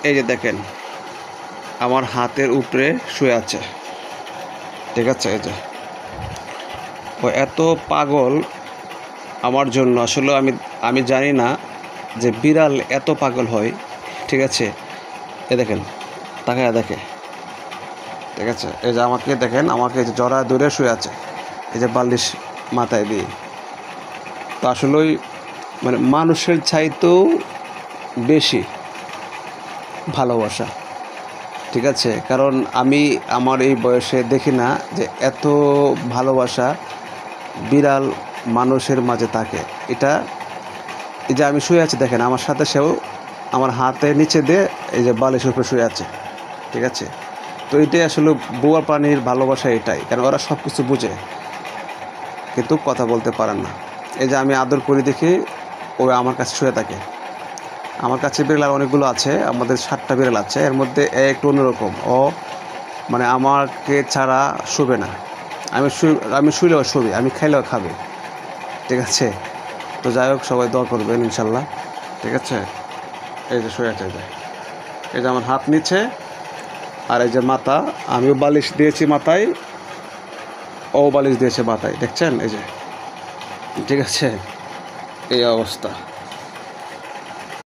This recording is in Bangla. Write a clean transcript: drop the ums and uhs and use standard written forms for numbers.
এই যে দেখেন আমার হাতের উপরে শুয়ে আছে, ঠিক আছে। এই যে ও এত পাগল আমার জন্য, আসলে আমি জানি না যে বিড়াল এত পাগল হয়, ঠিক আছে। এ দেখেন তাকায় দেখে, ঠিক আছে। এই যে আমাকে দেখেন, আমাকে যে জড়া দূরে শুয়ে আছে, এই যে বালিশ মাথায় দিয়ে। তো আসলেই মানে মানুষের চাইতেও বেশি ভালোবাসা, ঠিক আছে। কারণ আমি আমার এই বয়সে দেখি না যে এত ভালোবাসা বিড়াল মানুষের মাঝে থাকে। এটা এই যে আমি শুয়ে আছি দেখেন, আমার সাথে সেও আমার হাতের নিচে দিয়ে এই যে বালিশের উপরে শুয়ে আছে, ঠিক আছে। তো এটাই আসলে বুয়া প্রাণীর ভালোবাসা, এটাই। কারণ ওরা সব কিছু বুঝে কিন্তু কথা বলতে পারেন না। এই যে আমি আদর করি দেখি ও আমার কাছে শুয়ে থাকে। আমার কাছে বিড়াল অনেকগুলো আছে, আমাদের 7টা বিড়াল আছে। এর মধ্যে একটু অন্যরকম, ও মানে আমাকে ছাড়া শুবে না। আমি শুইলেও শুবে, আমি খাইলেও খাবে, ঠিক আছে। তো যাই হোক, সবাই দোয়া করবেন ইনশাল্লাহ, ঠিক আছে। এই যে শুয়ে আছে, এই যে আমার হাত নিচে, আর এই যে মাথা, আমিও বালিশ দিয়েছি মাথায়, ও বালিশ দিয়েছে মাথায়, দেখছেন এই যে, ঠিক আছে। এই অবস্থা।